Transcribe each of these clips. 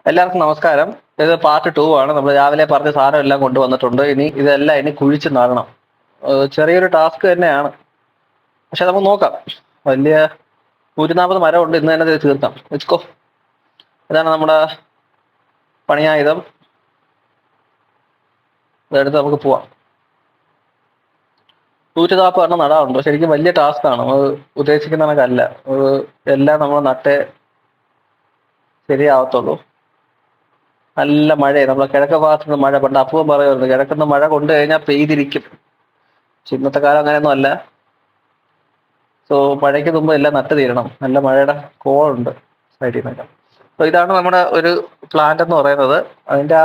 എല്ലാവർക്കും നമസ്കാരം. ഇത് പാർട്ട് 2 ആണ്. നമ്മൾ രാവിലെ പറഞ്ഞ സാധനം എല്ലാം കൊണ്ടുവന്നിട്ടുണ്ട്. ഇതെല്ലാം കുഴിച്ച് നടണം. ചെറിയൊരു ടാസ്ക് തന്നെയാണ്, പക്ഷെ നമുക്ക് നോക്കാം. വലിയ 140 മരമുണ്ട്, ഇന്ന് തന്നെ ഇത് തീർക്കാം. വെച്ചോ. ഇതാണ് നമ്മുടെ പണിയായുധം. ഇതെടുത്ത് നമുക്ക് പോവാം. 140 നടാറുണ്ട്. ശരിക്കും വലിയ ടാസ്ക് ആണ്. നമ്മൾ ഉദ്ദേശിക്കുന്ന കണക്കല്ല. എല്ലാം നമ്മൾ നട്ടേ ശരിയാവത്തുള്ളൂ. നല്ല മഴയാണ്. നമ്മളെ കിഴക്ക് ഭാഗത്തുനിന്ന് മഴ, പണ്ട് അപ്പവും പറയുമായിരുന്നു കിഴക്കുന്ന മഴ കൊണ്ടു കഴിഞ്ഞാൽ പെയ്തിരിക്കും. പക്ഷെ ഇന്നത്തെ കാലം അങ്ങനെയൊന്നും അല്ല. സോ മഴയ്ക്ക് മുമ്പ് എല്ലാം നട്ട് തീരണം. നല്ല മഴയുടെ കോളുണ്ട് സൈഡിൽ നിന്നൊക്കെ. സോ ഇതാണ് നമ്മുടെ ഒരു പ്ലാന്റ് എന്ന് പറയുന്നത്. അതിന്റെ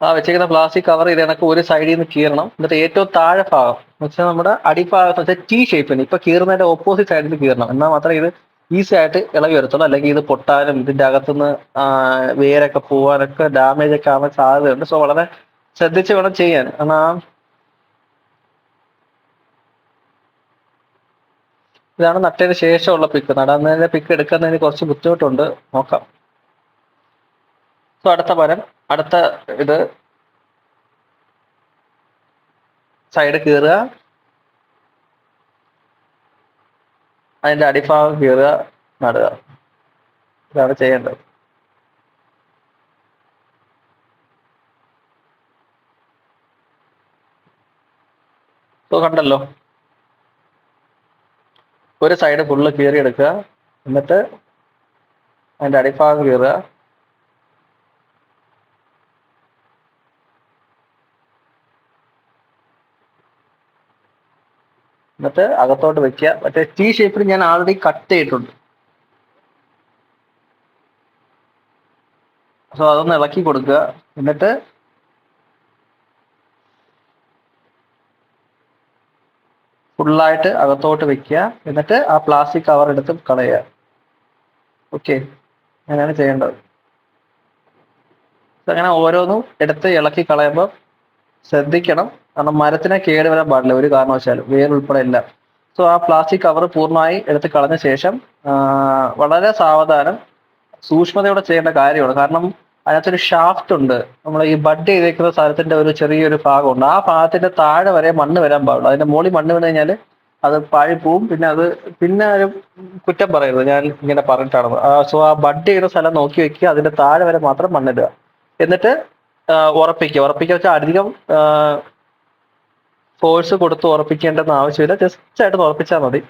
വെച്ചിരിക്കുന്ന പ്ലാസ്റ്റിക് കവർ ഇത് കണക്ക് ഒരു സൈഡിൽ നിന്ന് കീറണം. എന്നിട്ട് ഏറ്റവും താഴെ ഭാഗം എന്ന് വെച്ചാൽ നമ്മുടെ അടിഭാഗത്ത് വെച്ചാൽ ടി ഷേപ്പിന് ഇപ്പൊ കീറുന്നതിന്റെ ഓപ്പോസിറ്റ് സൈഡിൽ കീറണം. എന്നാൽ മാത്രമേ ഇത് ഈസി ആയിട്ട് ഇളകി വരത്തുള്ളൂ. അല്ലെങ്കിൽ ഇത് പൊട്ടാനും ഇതിന്റെ അകത്തുനിന്ന് വേരൊക്കെ പോവാനൊക്കെ ഡാമേജ് ഒക്കെ ആവാൻ സാധ്യതയുണ്ട്. സോ വളരെ ശ്രദ്ധിച്ച് വേണം ചെയ്യാൻ. കാരണം ഇതാണ് നട്ടതിന് ശേഷമുള്ള പിക്ക്. നടുന്നതിന്റെ പിക്ക് എടുക്കുന്നതിന് കുറച്ച് ബുദ്ധിമുട്ടുണ്ട്. നോക്കാം. സോ അടുത്ത മരം, അടുത്ത ഇത് സൈഡ് കീറുക, അതിന്റെ അടിഭാഗം കീറുക, നടുക. ഇതാണ് ചെയ്യേണ്ടത്. സോ കണ്ടല്ലോ, ഒരു സൈഡ് ഫുള്ള് കീറിയെടുക്കുക, എന്നിട്ട് അതിന്റെ അടിഭാഗം കീറുക, എന്നിട്ട് അകത്തോട്ട് വെക്കുക. മറ്റേ ടി ഷേപ്പിൽ ഞാൻ ആൾറെഡി കട്ട് ചെയ്തിട്ടുണ്ട്. സോ അതൊന്ന് ഇളക്കി കൊടുക്കുക. എന്നിട്ട് ഫുള്ളായിട്ട് അകത്തോട്ട് വെക്കുക. എന്നിട്ട് ആ പ്ലാസ്റ്റിക് കവർ എടുത്ത് കളയുക. ഓക്കെ, അങ്ങനെയാണ് ചെയ്യേണ്ടത്. അങ്ങനെ ഓരോന്നും എടുത്ത് ഇളക്കി കളയുമ്പോൾ ശ്രദ്ധിക്കണം. കാരണം മരത്തിനെ കേട് വരാൻ പാടില്ല ഒരു കാരണവശാലും, വേരുൾപ്പെടെ എല്ലാം. സോ ആ പ്ലാസ്റ്റിക് കവർ പൂർണ്ണമായി എടുത്ത് കളഞ്ഞ ശേഷം വളരെ സാവധാനം സൂക്ഷ്മതയോടെ ചെയ്യേണ്ട കാര്യമാണ്. കാരണം അതിനകത്തൊരു ഷാഫ്റ്റ് ഉണ്ട്. നമ്മൾ ഈ ബഡ് ചെയ്തേക്കുന്ന സ്ഥലത്തിന്റെ ഒരു ചെറിയൊരു ഭാഗമുണ്ട്. ആ ഭാഗത്തിന്റെ താഴെ വരെ മണ്ണ് വരാൻ പാടുള്ളൂ. അതിന്റെ മുകളിൽ മണ്ണ് വീണ് കഴിഞ്ഞാൽ അത് പാഴിപ്പോവും. പിന്നെ ഒരു കുറ്റം പറയരുത്, ഞാൻ ഇങ്ങനെ പറഞ്ഞിട്ടാണ്. സോ ആ ബഡ് ചെയ്യുന്ന സ്ഥലം നോക്കി വെക്കുക. അതിന്റെ താഴെ വരെ മാത്രം മണ്ണിടുക. എന്നിട്ട് ഉറപ്പിക്കുക വെച്ചാൽ അധികം ഫോഴ്സ് കൊടുത്ത് ഉറപ്പിക്കേണ്ടെന്ന് ആവശ്യമില്ല. ജസ്റ്റ് ആയിട്ട് ഉറപ്പിച്ചാൽ മതി.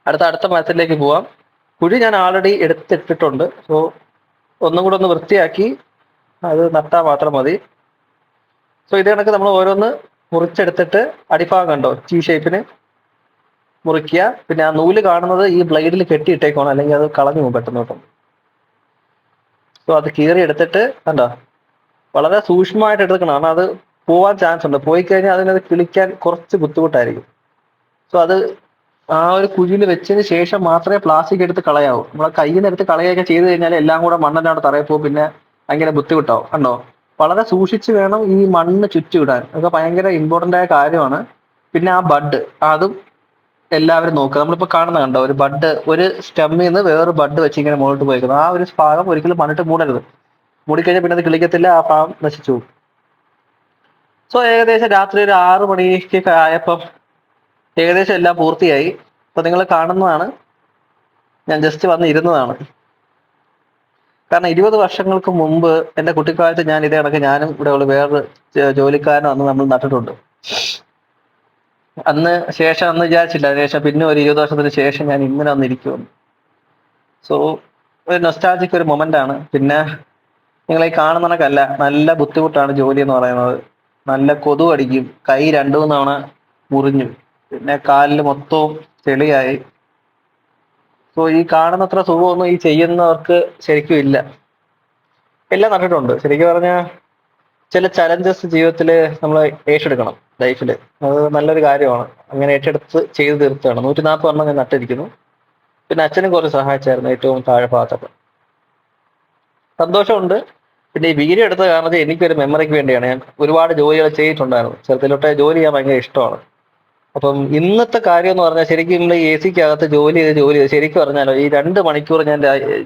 അടുത്ത മരത്തിലേക്ക് പോവാം. കുഴി ഞാൻ ആൾറെഡി എടുത്തിട്ടിട്ടുണ്ട്. സോ ഒന്നും കൂടെ ഒന്ന് വൃത്തിയാക്കി അത് നട്ടാൽ മാത്രം മതി. സോ ഇത് കണക്ക് നമ്മൾ ഓരോന്ന് മുറിച്ചെടുത്തിട്ട് അടിഭാഗം കണ്ടോ ടി ഷേപ്പിന് മുറിക്കുക. പിന്നെ ആ നൂല് കാണുന്നത് ഈ ബ്ലേഡിൽ കെട്ടിയിട്ടേക്കണം, അല്ലെങ്കിൽ അത് കളഞ്ഞു പോകും പെട്ടെന്ന് കേട്ടോ. സോ അത് കീറി എടുത്തിട്ട് കണ്ടോ വളരെ സൂക്ഷ്മമായിട്ട് എടുക്കണം. കാരണം അത് പോവാൻ ചാൻസ് ഉണ്ട്. പോയി കഴിഞ്ഞാൽ അതിനത് കിളിക്കാൻ കുറച്ച് ബുദ്ധിമുട്ടായിരിക്കും. സോ അത് ആ ഒരു കുഴിയിൽ വെച്ചതിന് ശേഷം മാത്രമേ പ്ലാസ്റ്റിക് എടുത്ത് കളയാവൂ. നമ്മളെ കയ്യിൽ നിന്ന് എടുത്ത് കളയുകയൊക്കെ ചെയ്ത് കഴിഞ്ഞാൽ എല്ലാം കൂടെ മണ്ണെല്ലാം അവിടെ തറയിൽ പോകും. പിന്നെ ഭയങ്കര ബുദ്ധിമുട്ടാവും. കണ്ടോ, വളരെ സൂക്ഷിച്ച് വേണം ഈ മണ്ണ് ചുറ്റിവിടാൻ. അതൊക്കെ ഭയങ്കര ഇമ്പോർട്ടൻ്റ് ആയ കാര്യമാണ്. പിന്നെ ആ ബഡ്, അതും എല്ലാവരും നോക്കുക. നമ്മളിപ്പോൾ കാണുന്ന കണ്ടോ, ഒരു ബഡ്, ഒരു സ്റ്റെമ്മിൽ നിന്ന് വേറൊരു ബഡ് വെച്ച് ഇങ്ങനെ മുകളിലോട്ട് പോയിരിക്കുന്നു. ആ ഒരു ഭാഗം ഒരിക്കലും മണ്ണിട്ട് മൂടരുത്. മൂടിക്കഴിഞ്ഞാൽ പിന്നെ അത് കിളിക്കത്തില്ല, ആ ഭാഗം നശിച്ചു പോകും. സോ ഏകദേശം രാത്രി ഒരു 6 മണിക്കൊക്കെ ആയപ്പം ഏകദേശം എല്ലാം പൂർത്തിയായി. അപ്പൊ നിങ്ങൾ കാണുന്നതാണ്, ഞാൻ ജസ്റ്റ് വന്ന് ഇരുന്നതാണ്. കാരണം 20 വർഷങ്ങൾക്ക് മുമ്പ് എൻ്റെ കുട്ടിക്കാലത്ത് ഞാൻ ഇതേ കണക്ക് ഞാനും ഇവിടെ ഉള്ള വേറൊരു ജോലിക്കാരനും അന്ന് നമ്മൾ നട്ടിട്ടുണ്ട്. അന്ന് വിചാരിച്ചില്ല. അതിനുശേഷം പിന്നെ ഒരു 20 വർഷത്തിന് ശേഷം ഞാൻ ഇങ്ങനെ വന്നിരിക്കുമെന്ന്. സോ ഒരു നൊസ്റ്റാൾജിക് ഒരു മൊമെന്റ് ആണ്. പിന്നെ നിങ്ങൾ ഈ കാണുന്ന കണക്കല്ല, നല്ല ബുദ്ധിമുട്ടാണ് ജോലി എന്ന് പറയുന്നത്. നല്ല കൊതു അടിക്കും. കൈ 2-3 തവണ മുറിഞ്ഞു. പിന്നെ കാലിൽ മൊത്തവും ചെളിയായി. സോ ഈ കാണുന്നത്ര സുഖമൊന്നും ഈ ചെയ്യുന്നവർക്ക് ശരിക്കും ഇല്ല. എല്ലാം നട്ടിട്ടുണ്ട്. ശരിക്കും പറഞ്ഞാൽ ചില ചലഞ്ചസ് ജീവിതത്തിൽ നമ്മൾ ഏറ്റെടുക്കണം ലൈഫിൽ. അത് നല്ലൊരു കാര്യമാണ്. അങ്ങനെ ഏറ്റെടുത്ത് ചെയ്ത് തീർത്തതാണ്. 140 ഞാൻ നട്ടിരിക്കുന്നു. പിന്നെ അച്ഛനും കുറച്ച് സഹായിച്ചായിരുന്നു ഏറ്റവും താഴെ ഭാഗത്തൊക്കെ. സന്തോഷമുണ്ട്. പിന്നെ ഈ വീഡിയോ എടുത്ത കാരണത്തിൽ എനിക്കൊരു മെമ്മറിക്ക് വേണ്ടിയാണ്. ഞാൻ ഒരുപാട് ജോലികൾ ചെയ്തിട്ടുണ്ടായിരുന്നു. ചെറുതിലോട്ടെ ജോലി ചെയ്യാൻ ഭയങ്കര ഇഷ്ടമാണ്. അപ്പം ഇന്നത്തെ കാര്യം എന്ന് പറഞ്ഞാൽ ശരിക്കും നമ്മൾ AC-ക്കകത്ത് ജോലി ചെയ്ത് ശരിക്കും പറഞ്ഞാലോ ഈ 2 മണിക്കൂർ ഞാൻ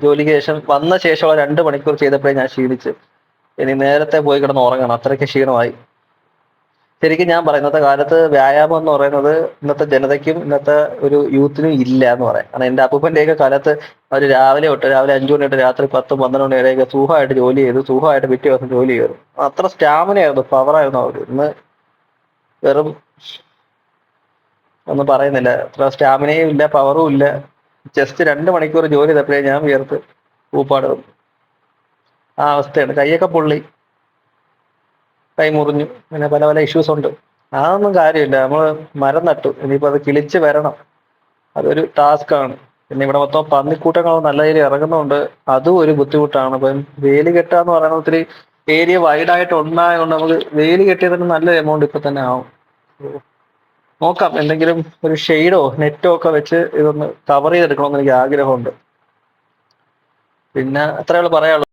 ജോലിക്ക് ശേഷം വന്ന ശേഷമുള്ള 2 മണിക്കൂർ ചെയ്തപ്പോഴേ ഞാൻ ക്ഷീണിച്ച്. ഇനി നേരത്തെ പോയി കിടന്ന് ഉറങ്ങണം, അത്രയ്ക്ക് ക്ഷീണമായി. ശരിക്കും ഞാൻ പറയാം ഇന്നത്തെ കാലത്ത് വ്യായാമം എന്ന് പറയുന്നത് ഇന്നത്തെ ജനതയ്ക്കും ഇന്നത്തെ ഒരു യൂത്തിനും ഇല്ല എന്ന് പറയാം. കാരണം എൻ്റെ അപ്പൂപ്പൻ്റെയൊക്കെ കാലത്ത് അവർ രാവിലെ 5 മണി തൊട്ട് രാത്രി 10-12 മണി വരെയൊക്കെ സുഖമായിട്ട് ജോലി ചെയ്തു, സുഖമായിട്ട് പിറ്റേ ദിവസം ജോലി ചെയ്തു. അത്ര സ്റ്റാമിന ആയിരുന്നു, പവറായിരുന്നു അവർ. ഇന്ന് വെറും ഒന്നും പറയുന്നില്ല, അത്ര സ്റ്റാമിനയും ഇല്ല, പവറും ഇല്ല. ജസ്റ്റ് 2 മണിക്കൂർ ജോലി ചെയ്തപ്പോഴേ ഞാൻ വിയർത്ത് ഊപ്പാട് വന്നു. ആ അവസ്ഥയാണ്. കൈയൊക്കെ പൊള്ളി, കൈ മുറിഞ്ഞു, പിന്നെ പല പല ഇഷ്യൂസ് ഉണ്ട്. അതൊന്നും കാര്യമില്ല. നമ്മൾ മരം നട്ടു, ഇനിയിപ്പോൾ അത് കിളിച്ച് വരണം, അതൊരു ടാസ്ക്കാണ്. പിന്നെ ഇവിടെ മൊത്തം പന്നിക്കൂട്ടങ്ങൾ നല്ല രീതിയിൽ ഇറങ്ങുന്നുണ്ട്, അതും ഒരു ബുദ്ധിമുട്ടാണ്. ഇപ്പം വേലി കെട്ടുക എന്ന് പറയുന്നത് ഒത്തിരി ഏരിയ വൈഡായിട്ട് ഉണ്ടായതുകൊണ്ട് നമുക്ക് വേലി കെട്ടിയതിന് നല്ല എമൗണ്ട് ഇപ്പൊ തന്നെ ആവും. നോക്കാം, എന്തെങ്കിലും ഒരു ഷെയ്ഡോ നെറ്റോ ഒക്കെ വെച്ച് ഇതൊന്ന് കവർ ചെയ്തെടുക്കണമെന്ന് എനിക്ക് ആഗ്രഹമുണ്ട്. പിന്നെ അത്രയുള്ളൂ പറയാനുള്ളത്.